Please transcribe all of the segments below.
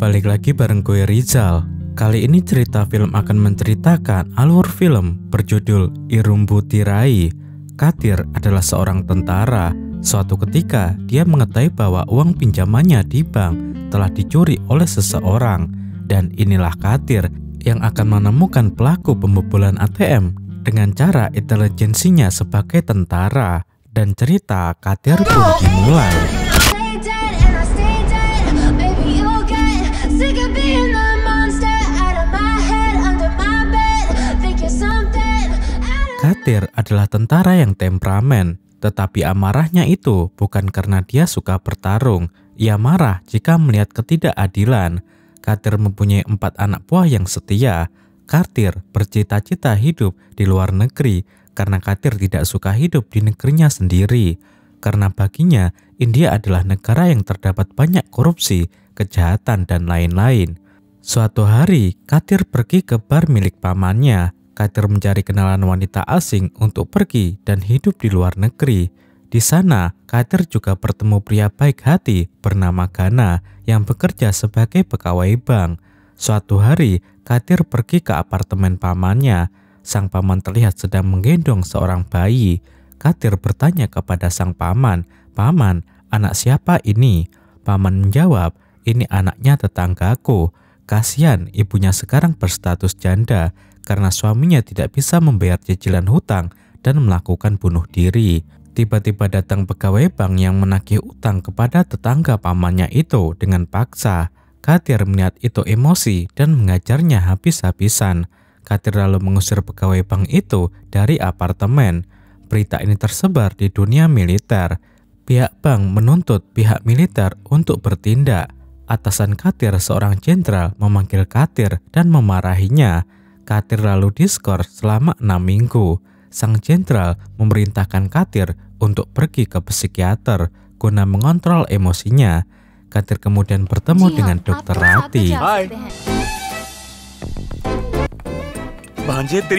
balik lagi bareng gue Rizal. Kali ini cerita film akan menceritakan alur film berjudul Irumbu Tirai. Katir adalah seorang tentara. Suatu ketika dia mengetahui bahwa uang pinjamannya di bank telah dicuri oleh seseorang. Dan inilah Katir yang akan menemukan pelaku pembobolan ATM dengan cara intelijensinya sebagai tentara. Dan cerita Katir pun dimulai. Katir adalah tentara yang temperamen, tetapi amarahnya itu bukan karena dia suka bertarung. Ia marah jika melihat ketidakadilan. Katir mempunyai 4 anak buah yang setia. Katir bercita-cita hidup di luar negeri karena Katir tidak suka hidup di negerinya sendiri. Karena baginya, India adalah negara yang terdapat banyak korupsi, kejahatan, dan lain-lain. Suatu hari, Katir pergi ke bar milik pamannya. Katir mencari kenalan wanita asing untuk pergi dan hidup di luar negeri. Di sana, Katir juga bertemu pria baik hati bernama Gana yang bekerja sebagai pegawai bank. Suatu hari, Katir pergi ke apartemen pamannya. Sang paman terlihat sedang menggendong seorang bayi. Katir bertanya kepada sang paman, "Paman, anak siapa ini?" Paman menjawab, "Ini anaknya tetanggaku. Kasihan ibunya sekarang berstatus janda karena suaminya tidak bisa membayar cicilan hutang dan melakukan bunuh diri." Tiba-tiba datang pegawai bank yang menagih utang kepada tetangga pamannya itu dengan paksa. Katir melihat itu emosi dan mengajarnya habis-habisan. Katir lalu mengusir pegawai bank itu dari apartemen. Berita ini tersebar di dunia militer. Pihak bank menuntut pihak militer untuk bertindak. Atasan Katir, seorang jenderal, memanggil Katir dan memarahinya. Katir lalu diskor selama 6 minggu. Sang jenderal memerintahkan Katir untuk pergi ke psikiater guna mengontrol emosinya. Katir kemudian bertemu dengan Dr. Rati.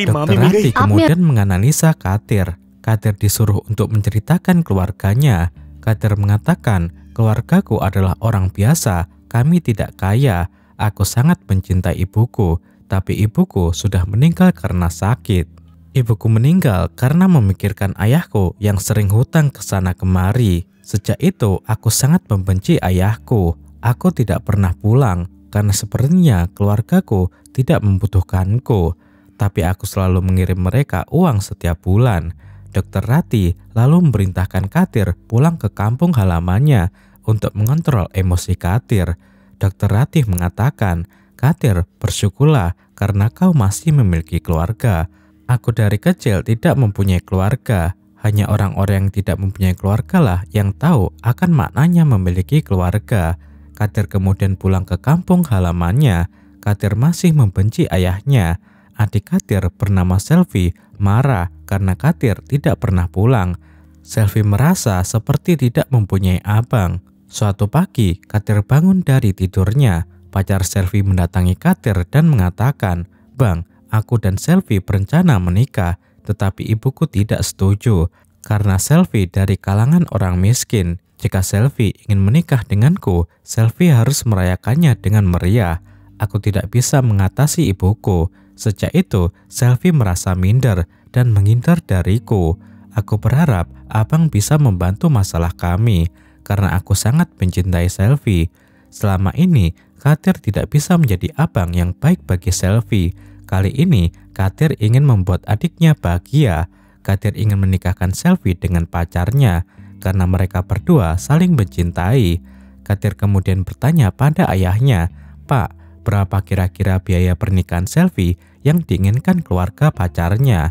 Dr. Rati kemudian menganalisa Katir. Katir disuruh untuk menceritakan keluarganya. Katir mengatakan, "Keluargaku adalah orang biasa, kami tidak kaya. Aku sangat mencintai ibuku. Tapi ibuku sudah meninggal karena sakit. Ibuku meninggal karena memikirkan ayahku yang sering hutang ke sana kemari. Sejak itu aku sangat membenci ayahku. Aku tidak pernah pulang karena sepertinya keluargaku tidak membutuhkanku. Tapi aku selalu mengirim mereka uang setiap bulan." Dr. Rati lalu memerintahkan Katir pulang ke kampung halamannya untuk mengontrol emosi Katir. Dr. Rati mengatakan, "Katir, bersyukurlah karena kau masih memiliki keluarga. Aku dari kecil tidak mempunyai keluarga. Hanya orang-orang yang tidak mempunyai keluarga lah yang tahu akan maknanya memiliki keluarga." Katir kemudian pulang ke kampung halamannya. Katir masih membenci ayahnya. Adik Katir bernama Selvi marah karena Katir tidak pernah pulang. Selvi merasa seperti tidak mempunyai abang. Suatu pagi, Katir bangun dari tidurnya. Pacar Selvi mendatangi Katir dan mengatakan, "Bang, aku dan Selvi berencana menikah, tetapi ibuku tidak setuju. Karena Selvi dari kalangan orang miskin. Jika Selvi ingin menikah denganku, Selvi harus merayakannya dengan meriah. Aku tidak bisa mengatasi ibuku." Sejak itu, Selvi merasa minder dan menghindar dariku. Aku berharap abang bisa membantu masalah kami, karena aku sangat mencintai Selvi. Selama ini, Katir tidak bisa menjadi abang yang baik bagi Selvi. Kali ini, Katir ingin membuat adiknya bahagia. Katir ingin menikahkan Selvi dengan pacarnya, karena mereka berdua saling mencintai. Katir kemudian bertanya pada ayahnya, "Pak, berapa kira-kira biaya pernikahan Selvi yang diinginkan keluarga pacarnya?"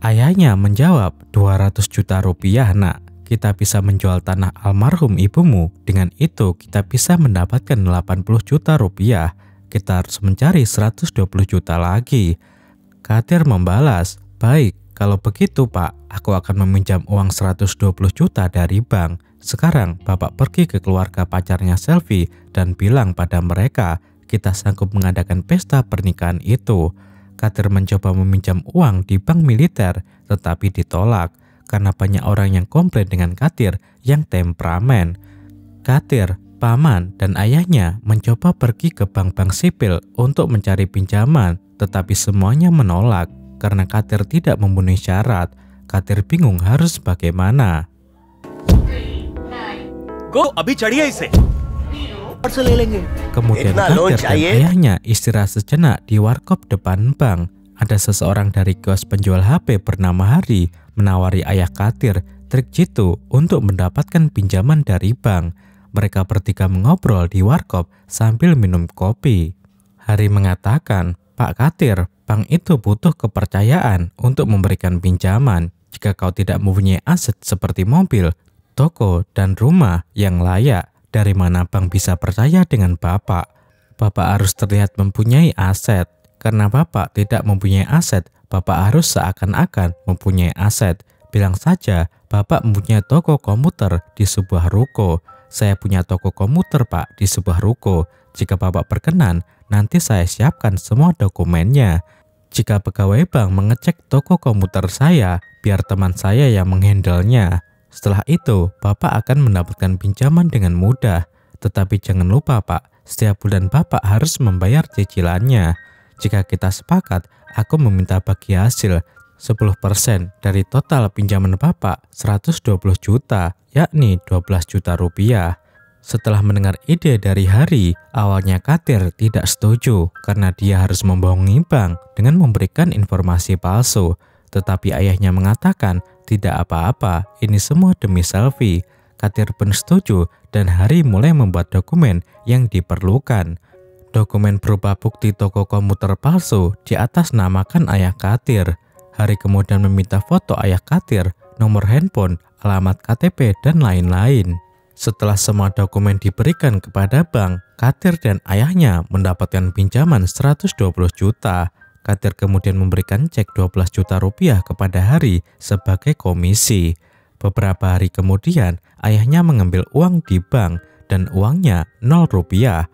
Ayahnya menjawab, 200 juta rupiah, nak. Kita bisa menjual tanah almarhum ibumu. Dengan itu kita bisa mendapatkan 80 juta rupiah. Kita harus mencari 120 juta lagi. Katir membalas, "Baik, kalau begitu pak, aku akan meminjam uang 120 juta dari bank. Sekarang bapak pergi ke keluarga pacarnya Selvi dan bilang pada mereka, kita sanggup mengadakan pesta pernikahan itu." Katir mencoba meminjam uang di bank militer, tetapi ditolak karena banyak orang yang komplain dengan Katir yang temperamen. Katir Paman dan ayahnya mencoba pergi ke bank-bank sipil untuk mencari pinjaman, tetapi semuanya menolak karena Katir tidak memenuhi syarat. Katir bingung harus bagaimana. Kemudian Katir dan ayahnya istirahat sejenak di warkop depan bank. Ada seseorang dari kios penjual HP bernama Hari menawari ayah Katir trik jitu untuk mendapatkan pinjaman dari bank. Mereka bertiga mengobrol di warkop sambil minum kopi. Hari mengatakan, "Pak Katir, bank itu butuh kepercayaan untuk memberikan pinjaman. Jika kau tidak mempunyai aset seperti mobil, toko, dan rumah yang layak, dari mana bank bisa percaya dengan Bapak? Bapak harus terlihat mempunyai aset. Karena Bapak tidak mempunyai aset, Bapak harus seakan-akan mempunyai aset. Bilang saja, Bapak mempunyai toko komputer di sebuah ruko. Saya punya toko komputer, Pak, di sebuah ruko. Jika Bapak berkenan, nanti saya siapkan semua dokumennya. Jika pegawai bank mengecek toko komputer saya, biar teman saya yang menghandlenya. Setelah itu, Bapak akan mendapatkan pinjaman dengan mudah. Tetapi jangan lupa, Pak, setiap bulan Bapak harus membayar cicilannya. Jika kita sepakat, aku meminta bagi hasil 10% dari total pinjaman Bapak 120 juta, yakni 12 juta rupiah. Setelah mendengar ide dari Hari, awalnya Katir tidak setuju karena dia harus membohongi bank dengan memberikan informasi palsu. Tetapi ayahnya mengatakan, tidak apa-apa, ini semua demi selfie. Katir pun setuju dan Hari mulai membuat dokumen yang diperlukan. Dokumen berupa bukti toko komputer palsu di atas namakan ayah Katir. Hari kemudian meminta foto ayah Katir, nomor handphone, alamat KTP, dan lain-lain. Setelah semua dokumen diberikan kepada bank, Katir dan ayahnya mendapatkan pinjaman 120 juta. Katir kemudian memberikan cek 12 juta rupiah kepada Hari sebagai komisi. Beberapa hari kemudian, ayahnya mengambil uang di bank dan uangnya 0 rupiah.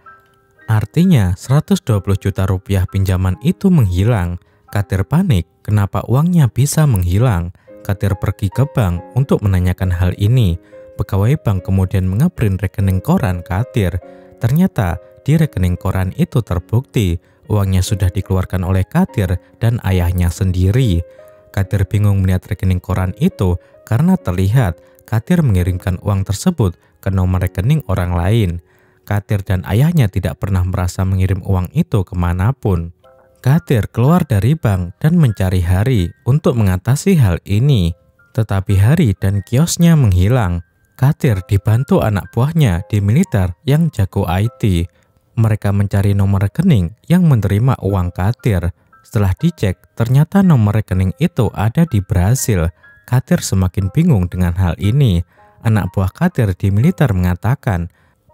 Artinya 120 juta rupiah pinjaman itu menghilang. Katir panik, kenapa uangnya bisa menghilang? Katir pergi ke bank untuk menanyakan hal ini. Pegawai bank kemudian ngeprint rekening koran Katir. Ternyata di rekening koran itu terbukti uangnya sudah dikeluarkan oleh Katir dan ayahnya sendiri. Katir bingung melihat rekening koran itu karena terlihat Katir mengirimkan uang tersebut ke nomor rekening orang lain. Katir dan ayahnya tidak pernah merasa mengirim uang itu kemanapun. Katir keluar dari bank dan mencari Hari untuk mengatasi hal ini. Tetapi Hari dan kiosnya menghilang. Katir dibantu anak buahnya di militer yang jago IT. Mereka mencari nomor rekening yang menerima uang Katir. Setelah dicek, ternyata nomor rekening itu ada di Brasil. Katir semakin bingung dengan hal ini. Anak buah Katir di militer mengatakan,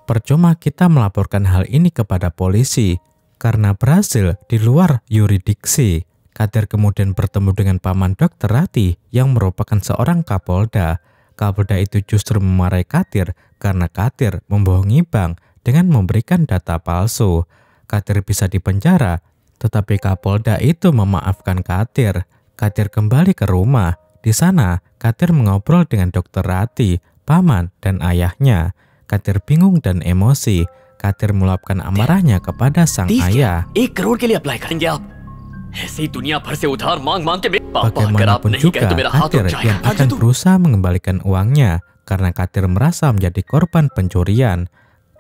percuma kita melaporkan hal ini kepada polisi, karena Brasil di luar yurisdiksi. Katir kemudian bertemu dengan paman Dr. Rati yang merupakan seorang Kapolda. Kapolda itu justru memarahi Katir karena Katir membohongi bank dengan memberikan data palsu. Katir bisa dipenjara, tetapi Kapolda itu memaafkan Katir. Katir kembali ke rumah. Di sana, Katir mengobrol dengan Dr. Rati, paman, dan ayahnya. Katir bingung dan emosi. Katir meluapkan amarahnya kepada sang ayah. Bagaimanapun juga, Katir yang akan berusaha mengembalikan uangnya karena Katir merasa menjadi korban pencurian.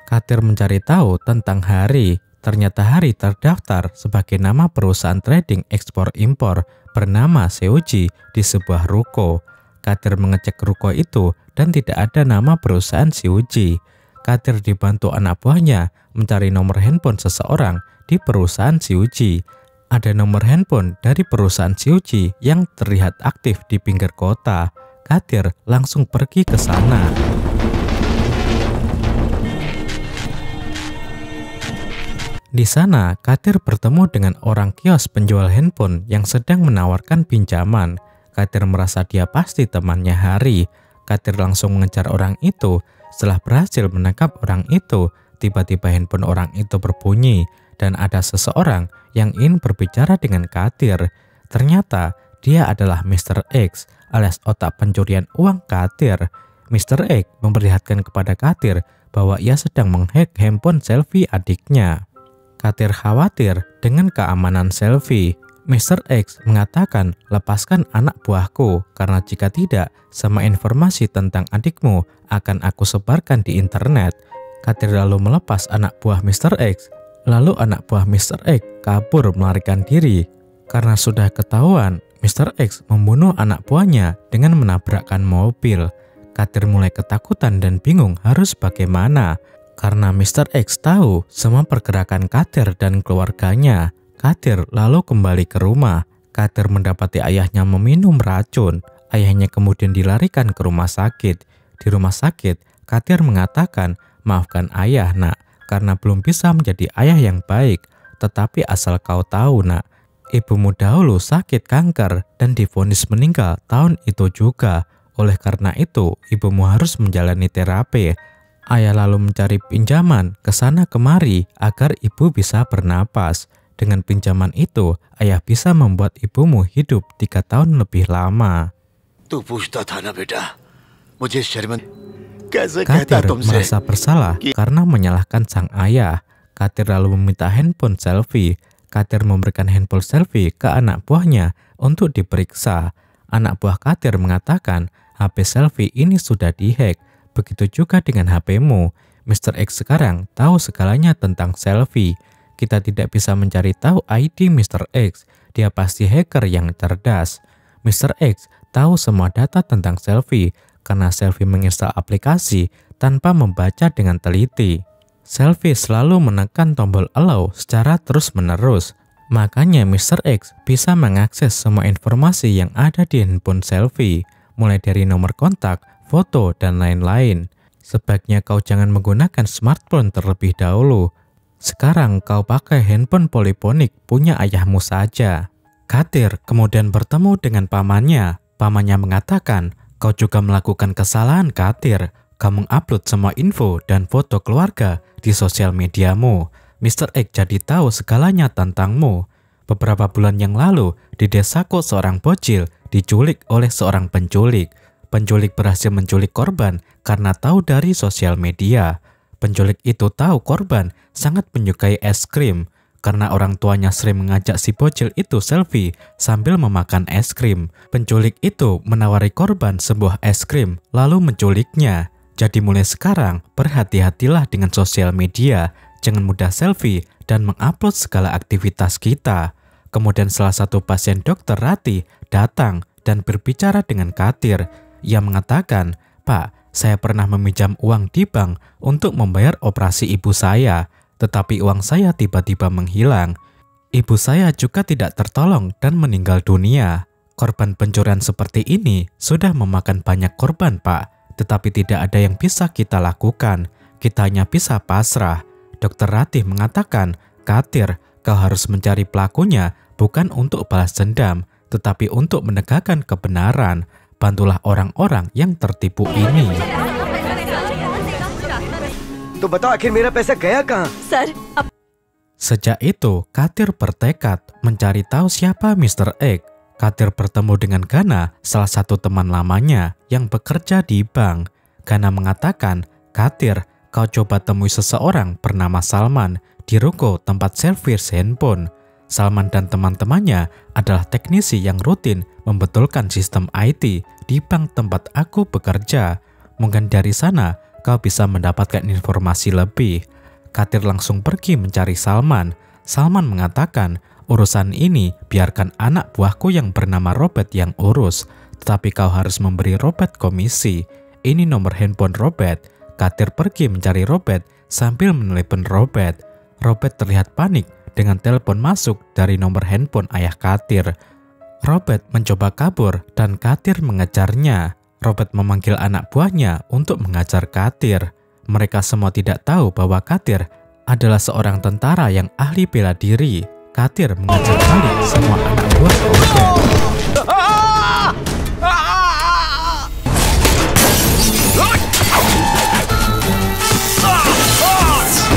Katir mencari tahu tentang Hari. Ternyata Hari terdaftar sebagai nama perusahaan trading ekspor-impor bernama Seuji di sebuah ruko. Katir mengecek ruko itu dan tidak ada nama perusahaan Seuji. Katir dibantu anak buahnya mencari nomor handphone seseorang di perusahaan Seuji. Ada nomor handphone dari perusahaan Seuji yang terlihat aktif di pinggir kota. Katir langsung pergi ke sana. Di sana, Katir bertemu dengan orang kios penjual handphone yang sedang menawarkan pinjaman. Katir merasa dia pasti temannya Hari. Katir langsung mengejar orang itu. Setelah berhasil menangkap orang itu, tiba-tiba handphone orang itu berbunyi dan ada seseorang yang ingin berbicara dengan Katir. Ternyata dia adalah Mr. X alias otak pencurian uang Katir. Mr. X memperlihatkan kepada Katir bahwa ia sedang menghack handphone Selfie adiknya. Katir khawatir dengan keamanan Selfie. Mr. X mengatakan, lepaskan anak buahku, karena jika tidak, semua informasi tentang adikmu akan aku sebarkan di internet. Katir lalu melepas anak buah Mr. X. Lalu anak buah Mr. X kabur melarikan diri. Karena sudah ketahuan, Mr. X membunuh anak buahnya dengan menabrakkan mobil. Katir mulai ketakutan dan bingung harus bagaimana. Karena Mr. X tahu semua pergerakan Katir dan keluarganya. Katir lalu kembali ke rumah. Katir mendapati ayahnya meminum racun. Ayahnya kemudian dilarikan ke rumah sakit. Di rumah sakit, Katir mengatakan, maafkan ayah nak, karena belum bisa menjadi ayah yang baik. Tetapi asal kau tahu nak, ibumu dahulu sakit kanker dan divonis meninggal tahun itu juga. Oleh karena itu, ibumu harus menjalani terapi. Ayah lalu mencari pinjaman ke sana kemari agar ibu bisa bernapas. Dengan pinjaman itu, ayah bisa membuat ibumu hidup 3 tahun lebih lama. Katir merasa bersalah karena menyalahkan sang ayah. Katir lalu meminta handphone Selfie. Katir memberikan handphone Selfie ke anak buahnya untuk diperiksa. Anak buah Katir mengatakan, HP Selfie ini sudah dihack. Begitu juga dengan HP-mu. Mr. X sekarang tahu segalanya tentang Selfie. Kita tidak bisa mencari tahu ID Mr. X. Dia pasti hacker yang cerdas. Mr. X tahu semua data tentang Selfie karena Selfie menginstal aplikasi tanpa membaca dengan teliti. Selfie selalu menekan tombol allow secara terus-menerus. Makanya Mr. X bisa mengakses semua informasi yang ada di handphone Selfie, mulai dari nomor kontak, foto, dan lain-lain. Sebaiknya kau jangan menggunakan smartphone terlebih dahulu. Sekarang kau pakai handphone poliponik punya ayahmu saja. Katir kemudian bertemu dengan pamannya. Pamannya mengatakan, kau juga melakukan kesalahan Katir. Kau mengupload semua info dan foto keluarga di sosial mediamu. Mr. X jadi tahu segalanya tentangmu. Beberapa bulan yang lalu, di desaku seorang bocil diculik oleh seorang penculik. Penculik berhasil menculik korban karena tahu dari sosial media. Penculik itu tahu korban sangat menyukai es krim karena orang tuanya sering mengajak si bocil itu selfie sambil memakan es krim. Penculik itu menawari korban sebuah es krim lalu menculiknya. Jadi mulai sekarang berhati-hatilah dengan sosial media. Jangan mudah selfie dan mengupload segala aktivitas kita. Kemudian salah satu pasien Dr. Rati datang dan berbicara dengan Katir. Ia mengatakan, Pak, saya pernah meminjam uang di bank untuk membayar operasi ibu saya, tetapi uang saya tiba-tiba menghilang. Ibu saya juga tidak tertolong dan meninggal dunia. Korban pencurian seperti ini sudah memakan banyak korban, Pak, tetapi tidak ada yang bisa kita lakukan. Kita hanya bisa pasrah. Dr. Ratih mengatakan, Katir, kau harus mencari pelakunya bukan untuk balas dendam, tetapi untuk menegakkan kebenaran. Bantulah orang-orang yang tertipu ini. Sejak itu, Katir bertekad mencari tahu siapa Mr. X. Katir bertemu dengan Gana, salah satu teman lamanya yang bekerja di bank. Gana mengatakan, Katir, kau coba temui seseorang bernama Salman di ruko tempat servis handphone. Salman dan teman-temannya adalah teknisi yang rutin membetulkan sistem IT di bank tempat aku bekerja. Mungkin dari sana kau bisa mendapatkan informasi lebih. Katir langsung pergi mencari Salman. Salman mengatakan, urusan ini biarkan anak buahku yang bernama Robert yang urus, tetapi kau harus memberi Robert komisi. Ini nomor handphone Robert. Katir pergi mencari Robert sambil menelepon Robert. Robert terlihat panik dengan telepon masuk dari nomor handphone ayah Katir. Robert mencoba kabur dan Katir mengejarnya. Robert memanggil anak buahnya untuk mengajar Katir. Mereka semua tidak tahu bahwa Katir adalah seorang tentara yang ahli bela diri. Katir mengajar balik semua anak buah Robert.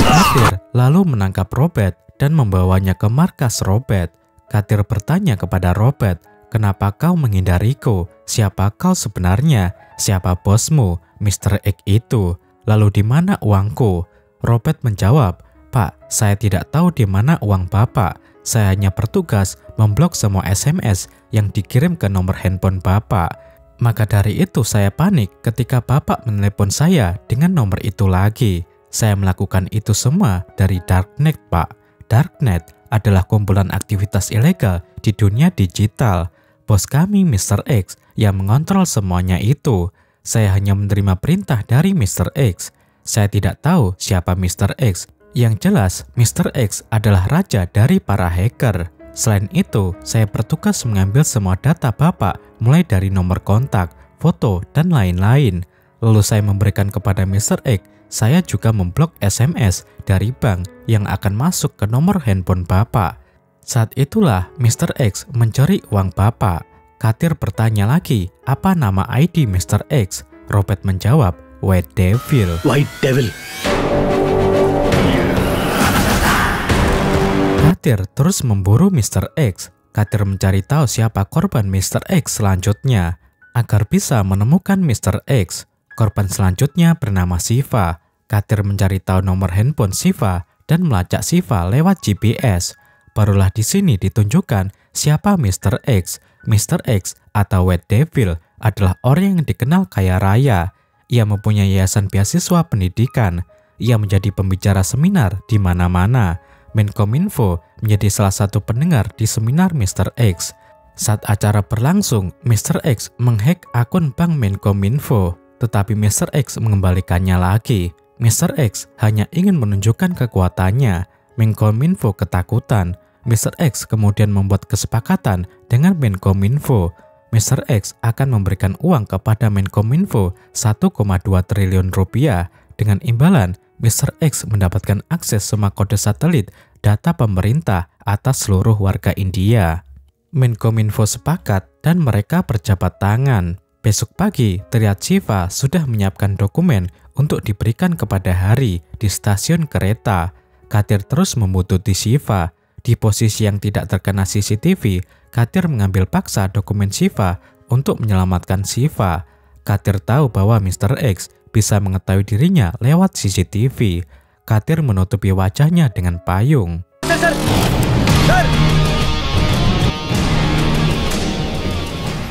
Katir lalu menangkap Robert dan membawanya ke markas Robert. Katir bertanya kepada Robert, kenapa kau menghindariku? Siapa kau sebenarnya? Siapa bosmu? Mr. X itu. Lalu di mana uangku? Robert menjawab, Pak, saya tidak tahu di mana uang Bapak. Saya hanya bertugas memblok semua SMS yang dikirim ke nomor handphone Bapak. Maka dari itu saya panik ketika Bapak menelepon saya dengan nomor itu lagi. Saya melakukan itu semua dari Darknet, Pak. Darknet adalah kumpulan aktivitas ilegal di dunia digital. Bos kami, Mr. X, yang mengontrol semuanya itu. Saya hanya menerima perintah dari Mr. X. Saya tidak tahu siapa Mr. X. Yang jelas, Mr. X adalah raja dari para hacker. Selain itu, saya bertugas mengambil semua data Bapak, mulai dari nomor kontak, foto, dan lain-lain. Lalu saya memberikan kepada Mr. X. Saya juga memblok SMS dari bank yang akan masuk ke nomor handphone Bapak. Saat itulah Mr. X mencuri uang Bapak. Katir bertanya lagi, apa nama ID Mr. X? Robert menjawab, White Devil. White Devil. Katir terus memburu Mr. X. Katir mencari tahu siapa korban Mr. X selanjutnya. Agar bisa menemukan Mr. X, korban selanjutnya bernama Siva. Katir mencari tahu nomor handphone Siva dan melacak Siva lewat GPS. Barulah di sini ditunjukkan siapa Mr. X. Mr. X atau White Devil adalah orang yang dikenal kaya raya. Ia mempunyai yayasan beasiswa pendidikan. Ia menjadi pembicara seminar di mana-mana. Menkominfo menjadi salah satu pendengar di seminar Mr. X. Saat acara berlangsung, Mr. X menghack akun bank Menkominfo, tetapi Mr. X mengembalikannya lagi. Mr. X hanya ingin menunjukkan kekuatannya. Menkominfo ketakutan. Mr. X kemudian membuat kesepakatan dengan Menkominfo. Mr. X akan memberikan uang kepada Menkominfo 1,2 triliun rupiah. Dengan imbalan, Mr. X mendapatkan akses semua kode satelit data pemerintah atas seluruh warga India. Menkominfo sepakat dan mereka berjabat tangan. Besok pagi, terlihat Siva sudah menyiapkan dokumen untuk diberikan kepada Hari di stasiun kereta. Katir terus membuntuti Siva. Di posisi yang tidak terkena CCTV, Katir mengambil paksa dokumen Siva untuk menyelamatkan Siva. Katir tahu bahwa Mr. X bisa mengetahui dirinya lewat CCTV. Katir menutupi wajahnya dengan payung. Sir.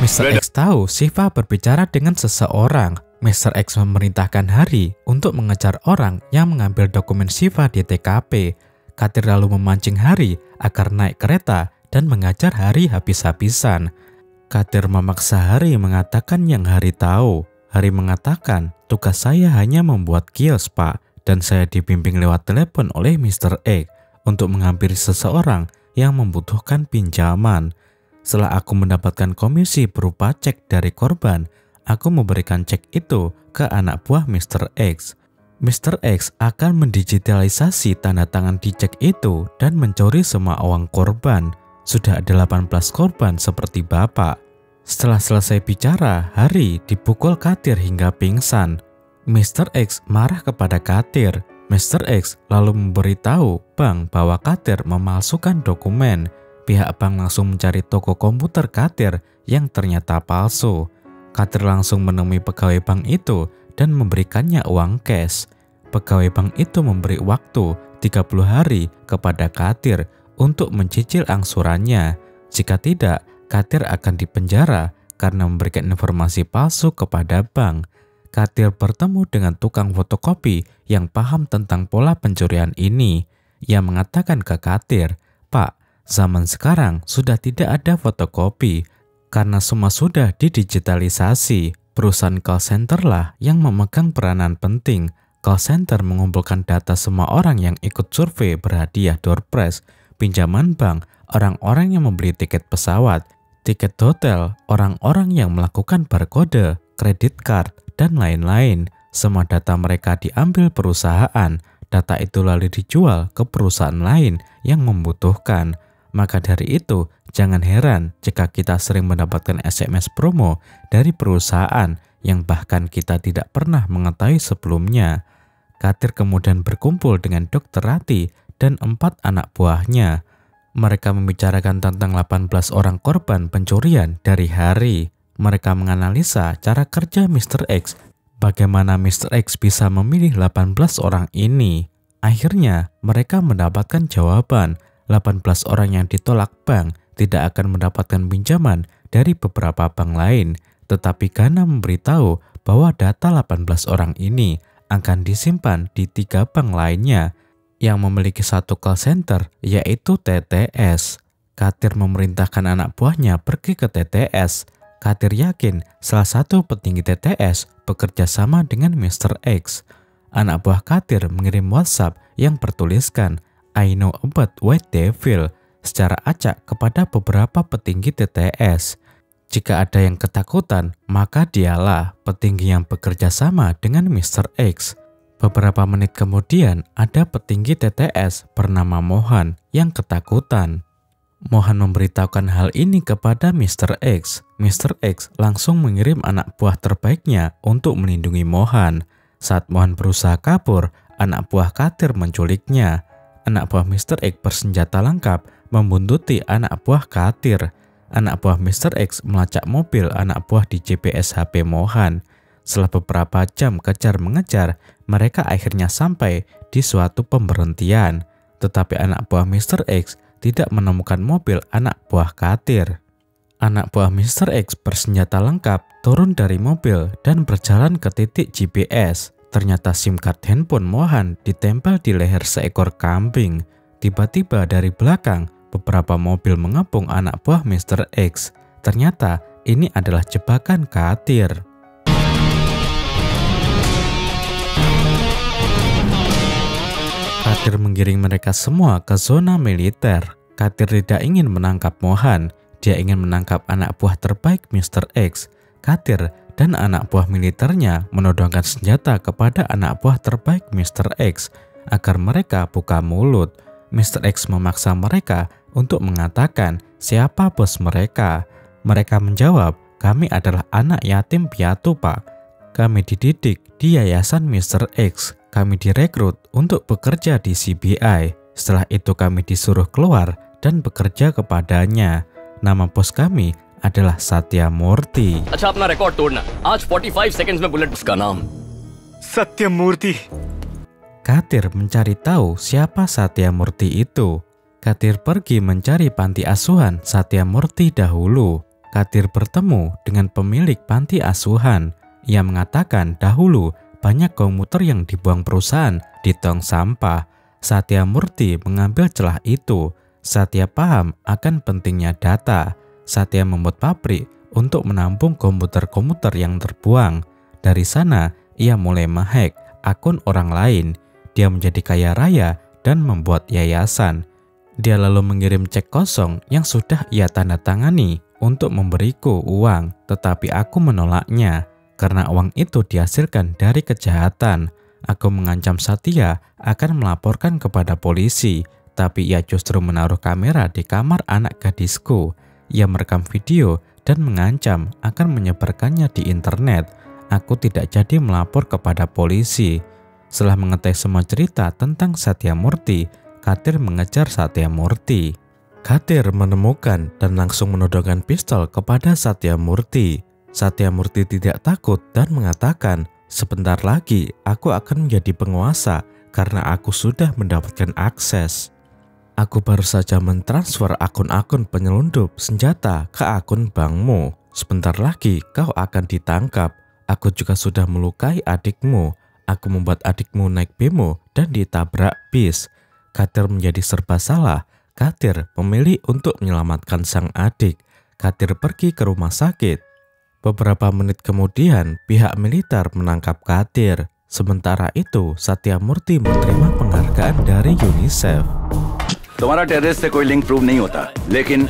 Mr. X tahu Siva berbicara dengan seseorang. Mr. X memerintahkan Hari untuk mengejar orang yang mengambil dokumen Siva di TKP. Katir lalu memancing Hari agar naik kereta dan mengajar Hari habis-habisan. Katir memaksa Hari mengatakan yang Hari tahu. Hari mengatakan, tugas saya hanya membuat kios, Pak, dan saya dibimbing lewat telepon oleh Mr. X untuk menghampiri seseorang yang membutuhkan pinjaman. Setelah aku mendapatkan komisi berupa cek dari korban, aku memberikan cek itu ke anak buah Mr. X. Mr. X akan mendigitalisasi tanda tangan di cek itu dan mencuri semua uang korban. Sudah ada 18 korban seperti Bapak. Setelah selesai bicara, Hari dipukul Katir hingga pingsan. Mr. X marah kepada Katir. Mr. X lalu memberitahu bank bahwa Katir memalsukan dokumen. Pihak bank langsung mencari toko komputer Katir yang ternyata palsu. Katir langsung menemui pegawai bank itu dan memberikannya uang cash. Pegawai bank itu memberi waktu 30 hari kepada Katir untuk mencicil angsurannya. Jika tidak, Katir akan dipenjara karena memberikan informasi palsu kepada bank. Katir bertemu dengan tukang fotokopi yang paham tentang pola pencurian ini. Ia mengatakan ke Katir, Pak, zaman sekarang sudah tidak ada fotokopi karena semua sudah didigitalisasi. Perusahaan call center lah yang memegang peranan penting. Call center mengumpulkan data semua orang yang ikut survei berhadiah door prize, pinjaman bank, orang-orang yang membeli tiket pesawat, tiket hotel, orang-orang yang melakukan barcode, kredit card, dan lain-lain. Semua data mereka diambil perusahaan. Data itu lalu dijual ke perusahaan lain yang membutuhkan. Maka dari itu, jangan heran jika kita sering mendapatkan SMS promo dari perusahaan yang bahkan kita tidak pernah mengetahui sebelumnya. Katir kemudian berkumpul dengan Dr. Rati dan 4 anak buahnya. Mereka membicarakan tentang 18 orang korban pencurian dari Hari. Mereka menganalisa cara kerja Mr. X Bagaimana Mr. X bisa memilih 18 orang ini? Akhirnya mereka mendapatkan jawaban. 18 orang yang ditolak bank tidak akan mendapatkan pinjaman dari beberapa bank lain. Tetapi Ghana memberitahu bahwa data 18 orang ini akan disimpan di 3 bank lainnya yang memiliki satu call center, yaitu TTS. Katir memerintahkan anak buahnya pergi ke TTS. Katir yakin salah satu petinggi TTS bekerja sama dengan Mr. X. Anak buah Katir mengirim WhatsApp yang bertuliskan "I know about White Devil" secara acak kepada beberapa petinggi TTS. Jika ada yang ketakutan, maka dialah petinggi yang bekerja sama dengan Mr. X. Beberapa menit kemudian, ada petinggi TTS bernama Mohan yang ketakutan. Mohan memberitahukan hal ini kepada Mr. X. Mr. X langsung mengirim anak buah terbaiknya untuk melindungi Mohan. Saat Mohan berusaha kabur, anak buah Katir menculiknya. Anak buah Mr. X bersenjata lengkap membuntuti anak buah Katir. Anak buah Mr. X melacak mobil anak buah di GPS HP Mohan. Setelah beberapa jam kejar-mengejar, mereka akhirnya sampai di suatu pemberhentian. Tetapi anak buah Mr. X tidak menemukan mobil anak buah Katir. Anak buah Mr. X bersenjata lengkap turun dari mobil dan berjalan ke titik GPS. Ternyata SIM card handphone Mohan ditempel di leher seekor kambing. Tiba-tiba dari belakang, beberapa mobil mengepung anak buah Mr. X. Ternyata ini adalah jebakan Katir. Katir menggiring mereka semua ke zona militer. Katir tidak ingin menangkap Mohan. Dia ingin menangkap anak buah terbaik Mr. X. Katir dan anak buah militernya menodongkan senjata kepada anak buah terbaik Mr. X agar mereka buka mulut. Mr. X memaksa mereka untuk mengatakan siapa bos mereka. Mereka menjawab, "Kami adalah anak yatim piatu, Pak. Kami dididik di yayasan Mr. X. Kami direkrut untuk bekerja di CBI. Setelah itu kami disuruh keluar dan bekerja kepadanya. Nama bos kami adalah Satya Murthy." अच्छा अपना रिकॉर्ड तोड़ना आज 45 seconds में बुलेट उसका नाम सत्य मूर्ति. Katir mencari tahu siapa Satya Murthy itu. Katir pergi mencari panti asuhan Satya Murthy dahulu. Katir bertemu dengan pemilik panti asuhan. Ia mengatakan dahulu banyak komuter yang dibuang perusahaan di tong sampah. Satya Murthy mengambil celah itu. Satya paham akan pentingnya data. Satya membuat pabrik untuk menampung komputer-komputer yang terbuang. Dari sana, ia mulai menghack akun orang lain. Dia menjadi kaya raya dan membuat yayasan. Dia lalu mengirim cek kosong yang sudah ia tanda tangani untuk memberiku uang, tetapi aku menolaknya karena uang itu dihasilkan dari kejahatan. Aku mengancam Satya akan melaporkan kepada polisi, tapi ia justru menaruh kamera di kamar anak gadisku. Ia merekam video dan mengancam akan menyebarkannya di internet. Aku tidak jadi melapor kepada polisi. Setelah mengetahui semua cerita tentang Satya Murthy, Katir mengejar Satya Murthy. Katir menemukan dan langsung menodongkan pistol kepada Satya Murthy. Satya Murthy tidak takut dan mengatakan, "Sebentar lagi aku akan menjadi penguasa karena aku sudah mendapatkan akses. Aku baru saja mentransfer akun-akun penyelundup senjata ke akun bankmu. Sebentar lagi kau akan ditangkap. Aku juga sudah melukai adikmu. Aku membuat adikmu naik bemo dan ditabrak bis." Katir menjadi serba salah. Katir memilih untuk menyelamatkan sang adik. Katir pergi ke rumah sakit. Beberapa menit kemudian, pihak militer menangkap Katir. Sementara itu, Satya Murthy menerima penghargaan dari UNICEF. तुम्हारा टेररिस्ट से कोई link prove नहीं होता, लेकिन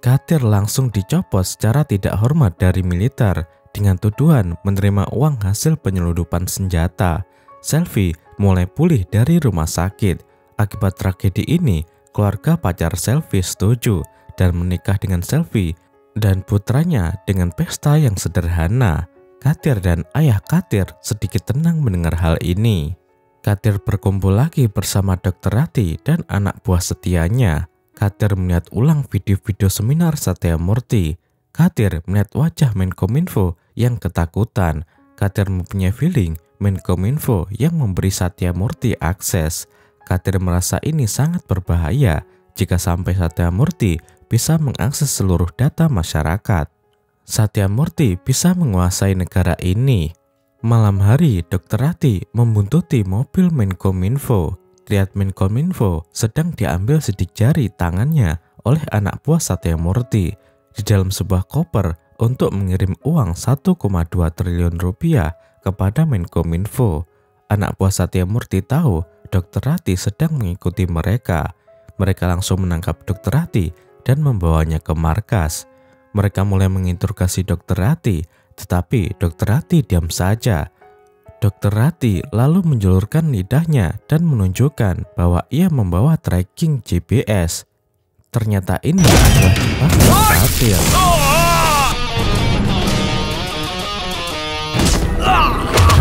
Katir langsung dicopot secara tidak hormat dari militer dengan tuduhan menerima uang hasil penyelundupan senjata. Selfie mulai pulih dari rumah sakit. Akibat tragedi ini, keluarga pacar Selfie setuju dan menikah dengan Selfie dan putranya dengan pesta yang sederhana. Katir dan ayah Katir sedikit tenang mendengar hal ini. Katir berkumpul lagi bersama Dr. Rati dan anak buah setianya. Katir melihat ulang video-video seminar Satya Murthy. Katir melihat wajah Menkominfo yang ketakutan. Katir mempunyai feeling Menkominfo yang memberi Satya Murthy akses. Katir merasa ini sangat berbahaya jika sampai Satya Murthy bisa mengakses seluruh data masyarakat. Satya Murthy bisa menguasai negara ini. Malam hari, Dr. Rati membuntuti mobil Menkominfo. Lihat Menkominfo sedang diambil sidik jari tangannya oleh anak buah Satya Murthy di dalam sebuah koper untuk mengirim uang 1,2 triliun rupiah kepada Menkominfo. Anak buah Satya Murthy tahu Dr. Rati sedang mengikuti mereka. Mereka langsung menangkap Dr. Rati dan membawanya ke markas. Mereka mulai menginterogasi Dr. Rati, tetapi Dr. Rati diam saja. Dr. Rati lalu menjulurkan lidahnya dan menunjukkan bahwa ia membawa tracking GPS. Ternyata ini adalah jebakan Katir.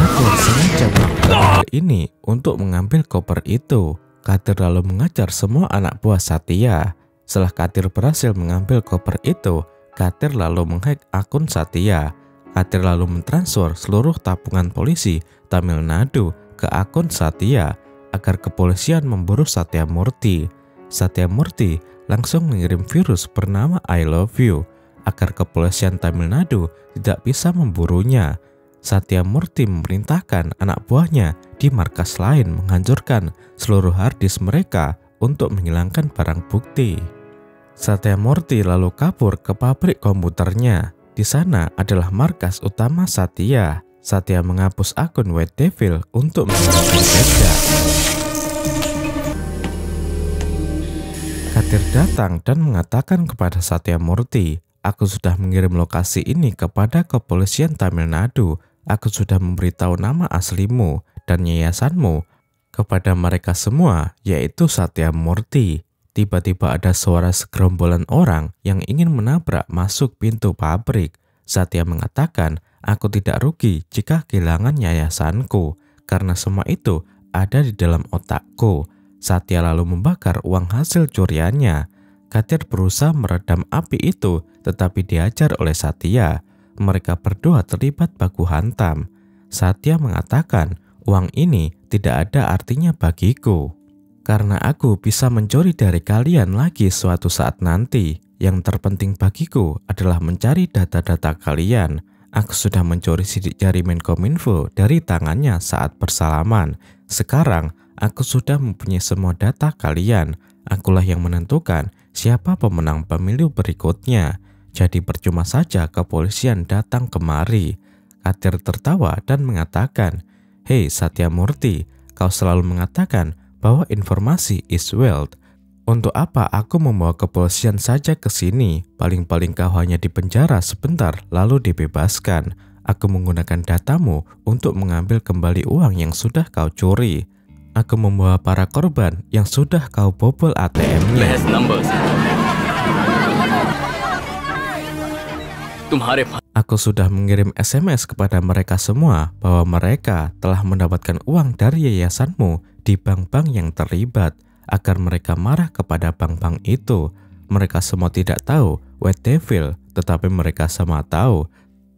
Katir sengaja melakukan hal ini untuk mengambil koper itu. Katir lalu mengajar semua anak buah Satya. Setelah Katir berhasil mengambil koper itu, Katir lalu menghack akun Satya. Katir lalu mentransfer seluruh tabungan polisi Tamil Nadu ke akun Satya agar kepolisian memburu Satya Murthy. Satya Murthy langsung mengirim virus bernama I Love You agar kepolisian Tamil Nadu tidak bisa memburunya. Satya Murthy memerintahkan anak buahnya di markas lain menghancurkan seluruh harddisk mereka untuk menghilangkan barang bukti. Satya Murthy lalu kabur ke pabrik komputernya. Di sana adalah markas utama Satya. Satya menghapus akun White Devil untuk menghilangkan jejak. Katir datang dan mengatakan kepada Satya Murthy, "Aku sudah mengirim lokasi ini kepada kepolisian Tamil Nadu. Aku sudah memberitahu nama aslimu dan yayasanmu kepada mereka semua, yaitu Satya Murthy." Tiba-tiba ada suara segerombolan orang yang ingin menabrak masuk pintu pabrik. Satya mengatakan, "Aku tidak rugi jika kehilangan yayasanku, karena semua itu ada di dalam otakku." Satya lalu membakar uang hasil curiannya. Katir berusaha meredam api itu, tetapi diajar oleh Satya. Mereka berdua terlibat baku hantam. Satya mengatakan, "Uang ini tidak ada artinya bagiku, karena aku bisa mencuri dari kalian lagi suatu saat nanti. Yang terpenting bagiku adalah mencari data-data kalian. Aku sudah mencuri sidik jari Menkominfo dari tangannya saat bersalaman. Sekarang aku sudah mempunyai semua data kalian. Akulah yang menentukan siapa pemenang pemilu berikutnya. Jadi percuma saja kepolisian datang kemari." Katir tertawa dan mengatakan, "Hei Satya Murthy, kau selalu mengatakan bahwa informasi is wealth. Untuk apa aku membawa kepolisian saja ke sini? Paling-paling kau hanya dipenjara sebentar lalu dibebaskan. Aku menggunakan datamu untuk mengambil kembali uang yang sudah kau curi. Aku membawa para korban yang sudah kau bobol ATM-nya." Aku sudah mengirim SMS kepada mereka semua bahwa mereka telah mendapatkan uang dari yayasanmu di bank-bank yang terlibat, agar mereka marah kepada bank-bank itu. Mereka semua tidak tahu White Devil, tetapi mereka semua tahu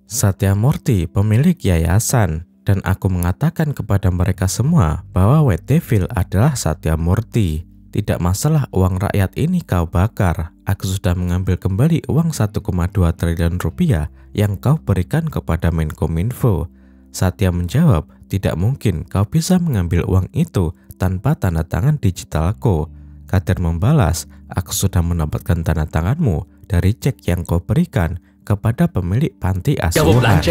Satya Murthy pemilik yayasan. Dan aku mengatakan kepada mereka semua bahwa White Devil adalah Satya Murthy. Tidak masalah uang rakyat ini kau bakar. Aku sudah mengambil kembali uang 1,2 triliun rupiah yang kau berikan kepada Menkominfo. Satya menjawab, "Tidak mungkin kau bisa mengambil uang itu tanpa tanda tangan digitalku." Katir membalas, "Aku sudah mendapatkan tanda tanganmu dari cek yang kau berikan kepada pemilik panti asuhan."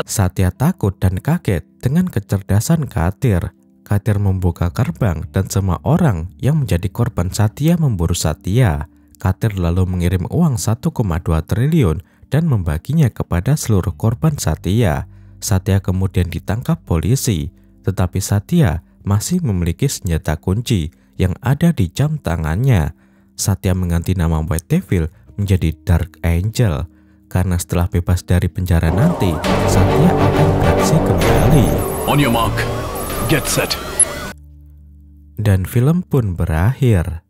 Satya takut dan kaget dengan kecerdasan Katir. Katir membuka gerbang dan semua orang yang menjadi korban Satya memburu Satya. Katir lalu mengirim uang 1,2 triliun dan membaginya kepada seluruh korban Satya. Satya kemudian ditangkap polisi, tetapi Satya masih memiliki senjata kunci yang ada di jam tangannya. Satya mengganti nama White Devil menjadi Dark Angel, karena setelah bebas dari penjara nanti, Satya akan beraksi kembali. On your mark, get set. Dan film pun berakhir.